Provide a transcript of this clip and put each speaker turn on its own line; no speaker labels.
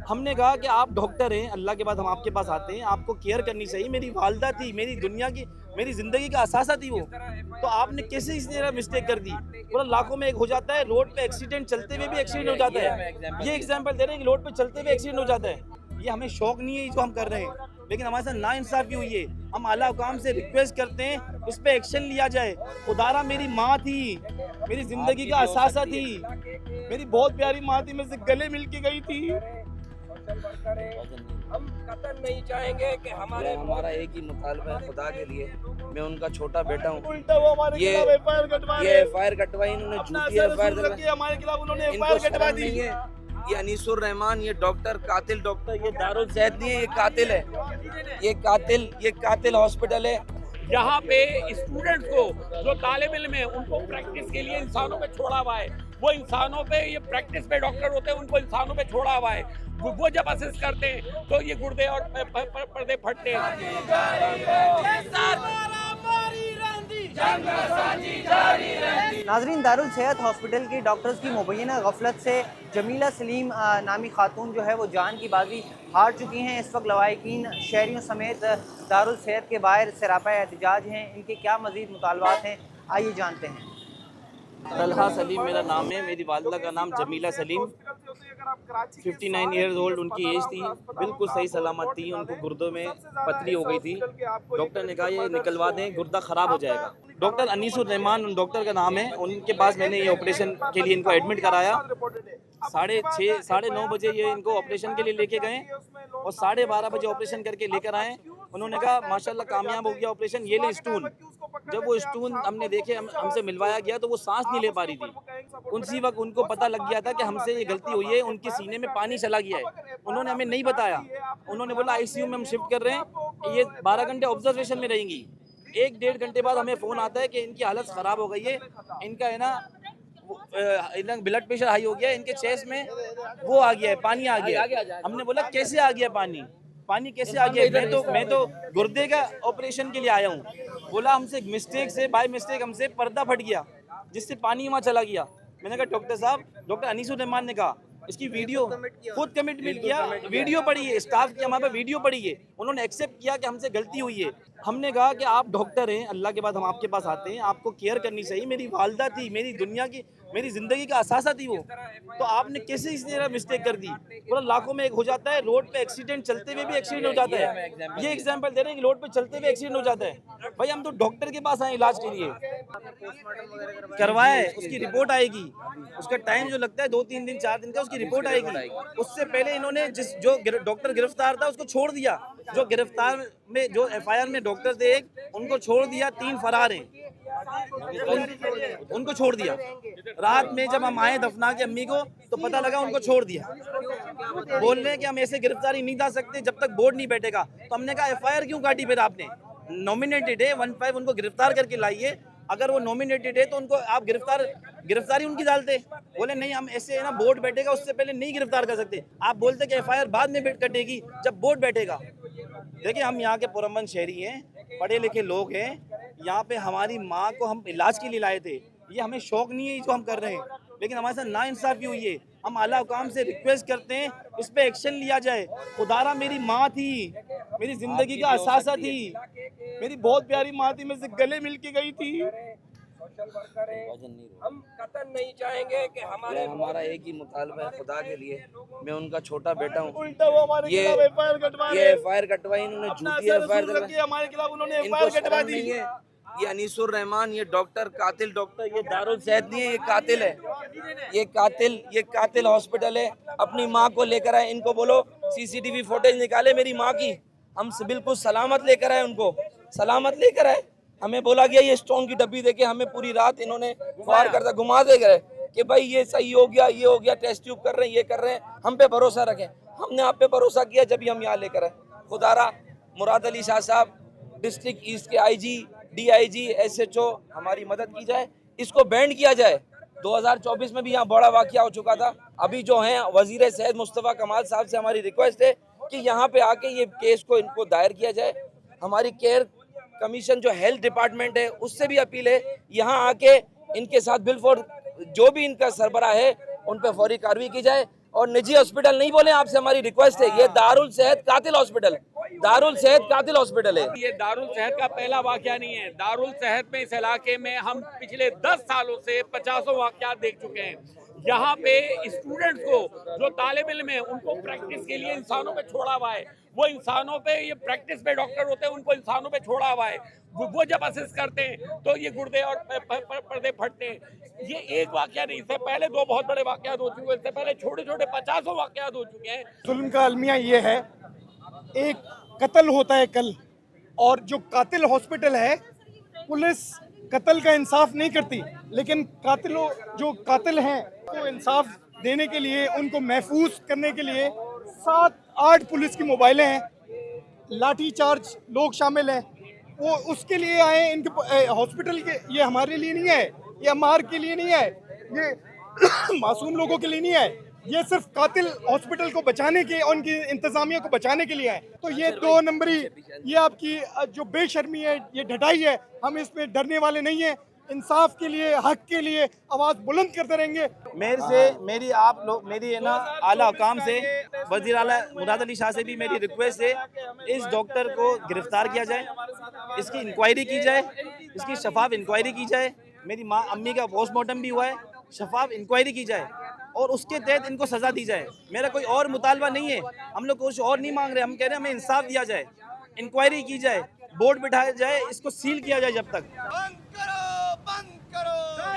हमने कहा कि आप डॉक्टर हैं, अल्लाह के बाद हम आपके पास आते हैं, आपको केयर करनी चाहिए। मेरी वालदा थी, मेरी दुनिया की, मेरी ज़िंदगी का असासा थी वो। तो आपने कैसे इस तरह मिस्टेक कर दी? बोला लाखों में एक हो जाता है, रोड पे एक्सीडेंट चलते हुए भी एक्सीडेंट हो जाता है। ये एग्ज़ाम्पल दे रहे हैं कि रोड पे चलते हुए एक्सीडेंट हो जाता है। ये हमें शौक नहीं है ये जो हम कर रहे हैं, लेकिन हमारे साथ नाइंसाफ़ी हुई है। हम आला हुकाम से रिक्वेस्ट करते हैं, इस पे एक्शन लिया जाए। खुदारा मेरी माँ थी, मेरी ज़िंदगी का असासा थी, मेरी बहुत प्यारी माँ थी, मेरे से गले मिल के गई थी।
हम कतई नहीं चाहेंगे कि हमारा एक ही मुतालबा है खुदा के लिए, मैं उनका छोटा बेटा हूँ।
उल्टा वो हमारे
ये
खिलाफ एफआईआर कटवा
ये
रहे हैं।
एफआईआर कटवाई इन्होंने,
अपना
झूठी
असर
एफआईआर
रसूल रख के हमारे खिलाफ उन्होंने
इनको
एफआईआर कटवा
शर्म
दी।
नहीं है। ये अनीसुर रहमान, ये डॉक्टर कातिल डॉक्टर, ये दारुल सेहत नहीं है, ये कातिल है, ये कातिल हॉस्पिटल है।
यहाँ पे स्टूडेंट्स को जो तालिब इल्म है उनको प्रैक्टिस के लिए इंसानों पे छोड़ा हुआ है। वो इंसानों पे, ये प्रैक्टिस पे डॉक्टर होते हैं, उनको इंसानों पे छोड़ा हुआ है। वो जब असिस्ट करते हैं तो ये गुर्दे और पर्दे फटते हैं।
नाजरीन, दारुल सेहत हॉस्पिटल की डॉक्टर्स की मुबैना गफलत से जमीला सलीम नामी खातून जो है वो जान की बाजी हार चुकी हैं। इस वक्त लवाहिकीन शहरियों समेत दारुल सेहत के बाहर सरापा एहतजाज हैं। इनके क्या मज़ीद मुतालबात हैं, आइए जानते हैं।
तलहा सलीम मेरा नाम है, मेरी वालदा का नाम जमीला सलीम, 59 ईयर्स ओल्ड उनकी एज थी, बिल्कुल सही सलामत थी। उनको गुर्दों में पथरी हो गई थी। डॉक्टर ने कहा ये निकलवा दें, गुर्दा ख़राब हो जाएगा। डॉक्टर अनीसुर रहमान डॉक्टर का नाम है, उनके पास मैंने ये ऑपरेशन के लिए इनको एडमिट कराया। 6:30 9:30 बजे ये इनको ऑपरेशन के लिए लेके गए और 12:30 बजे ऑपरेशन करके लेकर आए। उन्होंने कहा माशाल्लाह कामयाब हो गया ऑपरेशन, ये ले स्टूल। जब वो स्टूल हमने देखे, हमसे मिलवाया गया तो वो सांस नहीं ले पा रही थी। उसी वक्त उनको पता लग गया था कि हमसे ये गलती हुई है, उनके सीने में पानी चला गया है। उन्होंने हमें नहीं बताया, उन्होंने बोला आईसीयू में हम शिफ्ट कर रहे हैं, ये 12 घंटे ऑब्जर्वेशन में रहेंगी। 1-1.5 घंटे बाद हमें फ़ोन आता है कि इनकी हालत ख़राब हो गई है, इनका है ना ब्लड प्रेशर हाई हो गया है, इनके चेस्ट में वो आ गया है, पानी आ गया है। हमने बोला कैसे आ गया पानी कैसे आ गया? मैं तो गुर्दे का ऑपरेशन के लिए आया हूँ। बोला हमसे मिस्टेक से, बाय मिस्टेक हमसे पर्दा फट गया जिससे पानी वहाँ चला गया। मैंने कहा डॉक्टर साहब, डॉक्टर अनीसुर रहमान ने कहा इसकी वीडियो खुद कमिटमेंट किया, वीडियो पड़ी है, स्टाफ की हमारे पास वीडियो पड़ी है, उन्होंने एक्सेप्ट किया कि हमसे गलती हुई है। हमने कहा कि आप डॉक्टर हैं, अल्लाह के बाद हम आपके पास आते हैं, आपको केयर करनी चाहिए। मेरी वालदा थी, मेरी दुनिया की, मेरी ज़िंदगी का असासा थी वो। तो आपने कैसे इस तरह मिस्टेक कर दी? पूरा लाखों में एक हो जाता है, रोड पे एक्सीडेंट चलते हुए भी एक्सीडेंट हो जाता है। ये एग्जाम्पल दे रहे हैं कि रोड पे चलते हुए एक्सीडेंट हो जाता है। भाई हम तो डॉक्टर के पास आए इलाज के लिए, करवाए, उसकी रिपोर्ट आएगी, उसका टाइम जो लगता है 2-3 दिन 4 दिन का, उसकी रिपोर्ट आएगी। उससे पहले इन्होंने जो डॉक्टर गिरफ्तार था उसको छोड़ दिया। जो गिरफ्तार में, जो एफआईआर में डॉक्टर थे एक, उनको छोड़ दिया, 3 फरार हैं, उनको छोड़ दिया। रात में जब हम आए दफना के अम्मी को तो पता लगा उनको छोड़ दिया। बोल रहे हैं कि हम ऐसे गिरफ्तारी नहीं ला सकते जब तक बोर्ड नहीं बैठेगा। तो हमने कहा एफआईआर क्यों काटी फिर आपने? नॉमिनेटेड है 15, उनको गिरफ्तार करके लाइए। अगर वो नॉमिनेटेड है तो उनको आप गिरफ्तारी उनकी डालते। बोले नहीं, हम ऐसे है ना, बोर्ड बैठेगा उससे पहले नहीं गिरफ्तार कर सकते। आप बोलते कि एफआईआर बाद में कटेगी जब बोर्ड बैठेगा। देखिए हम यहाँ के पुरअमन शहरी हैं, पढ़े लिखे लोग हैं। यहाँ पे हमारी माँ को हम इलाज के लिए लाए थे। ये हमें शौक नहीं है जो हम कर रहे हैं, लेकिन हमारे साथ नाइंसाफ़ी हुई है। हम आला हुकाम से रिक्वेस्ट करते हैं, इस पे एक्शन लिया जाए। खुदारा मेरी माँ थी, मेरी ज़िंदगी का असासा थी, मेरी बहुत प्यारी माँ थी, मेरे से गले मिल के गई थी।
हम कतई नहीं चाहेंगे कि हमारा एक ही मुतालबा है खुदा के लिए, मैं उनका छोटा बेटा हूँ।
उल्टा वो हमारे
ये
खिलाफ एफआईआर कटवा रहे
ये
हैं।
एफआईआर कटवाई इन्होंने,
अपना
झूठी
असर
एफआईआर
रसूल रख के हमारे खिलाफ उन्होंने
इनको
एफआईआर कटवा
शर्म
दी।
नहीं है। ये अनीसुर रहमान, ये डॉक्टर कातिल डॉक्टर, ये दारुल सेहत नहीं है, ये कातिल है, ये कातिल हॉस्पिटल है। अपनी माँ को लेकर आए, इनको बोलो सीसीटीवी फुटेज निकाले मेरी माँ की। हम बिल्कुल सलामत लेकर आए, उनको सलामत लेकर आए। हमें बोला गया ये स्टोन की डब्बी देके, हमें पूरी रात इन्होंने फार करता घुमा दे गए कि भाई ये सही हो गया, ये हो गया, टेस्ट ट्यूब कर रहे हैं, ये कर रहे हैं, हम पे भरोसा रखें। हमने आप पे भरोसा किया जब हम यहाँ लेकर आए। खुदारा मुराद अली शाह साहब, डिस्ट्रिक्ट ईस्ट के आईजी, डीआईजी, एसएचओ, हमारी मदद की जाए, इसको बैंड किया जाए। 2024 में भी यहाँ बड़ा वाकया हो चुका था। अभी जो है वजीर सेहत मुस्तफ़ा कमाल साहब से हमारी रिक्वेस्ट है कि यहाँ पे आके ये केस को इनको दायर किया जाए। हमारी केयर कमीशन जो हेल्थ डिपार्टमेंट है उससे भी अपील है, यहाँ आके इनके साथ बिलफोर जो भी इनका सरबराह है उन पर फौरी कार्रवाई की जाए। और निजी हॉस्पिटल नहीं बोले, आपसे हमारी रिक्वेस्ट है। ये दारुल सेहत कातिल हॉस्पिटल, दारुल सेहत कातिल हॉस्पिटल है।
ये दारुल सेहत का पहला वाकया नहीं है। दारुल सेहत में इस इलाके में हम पिछले 10 सालों से 50 वाकयात देख चुके हैं। यहाँ पे स्टूडेंट्स को जो तालिब इल्म है उनको प्रैक्टिस के लिए इंसानों पे छोड़ा हुआ है। वो इंसानों पे, ये प्रैक्टिस पे डॉक्टर होते हैं, उनको इंसानों पे छोड़ा हुआ है। वो जब असिस्ट करते हैं तो ये गुर्दे और पर्दे फटते हैं। ये एक वाकया नहीं, इससे पहले 2 बहुत बड़े वाकयात हो चुके हैं। इससे पहले छोटे छोटे 50 वाकयात हो चुके हैं।
जुल्म का अलमिया ये है, एक कत्ल होता है कल, और जो कातिल हॉस्पिटल है, पुलिस कत्ल का इंसाफ नहीं करती, लेकिन कातिलों जो कातिल हैं को इंसाफ देने के लिए, उनको महफूज करने के लिए 7-8 पुलिस की मोबाइलें हैं, लाठी चार्ज लोग शामिल हैं। वो उसके लिए आए, इनके हॉस्पिटल के, ये हमारे लिए नहीं है, ये अमार के लिए नहीं है, ये मासूम लोगों के लिए नहीं है, ये सिर्फ कातिल हॉस्पिटल को बचाने के और उनकी इंतजामिया को बचाने के लिए है। तो ये 2 नंबरी, ये आपकी जो बेशर्मी है, ये ढटाई है। हम इसमें डरने वाले नहीं हैं। इंसाफ के लिए, हक के लिए आवाज़ बुलंद करते रहेंगे।
मेरे से, मेरी आप लोग, मेरी है ना आला हुकाम से, वज़ीर आला मुराद अली शाह से भी मेरी रिक्वेस्ट है, इस डॉक्टर को गिरफ्तार किया जाए, इसकी इंक्वायरी की जाए, इसकी शफाफ इंक्वायरी की जाए। मेरी माँ अम्मी का पोस्टमार्टम भी हुआ है, शफाफ इंक्वायरी की जाए और उसके तहत इनको सज़ा दी जाए। मेरा कोई और मुतालबा नहीं है, हम लोग कुछ और नहीं मांग रहे। हम कह रहे हैं हमें इंसाफ दिया जाए, इंक्वायरी की जाए, बोर्ड बिठाया जाए, इसको सील किया जाए जब तक।
बंद करो, बंद करो।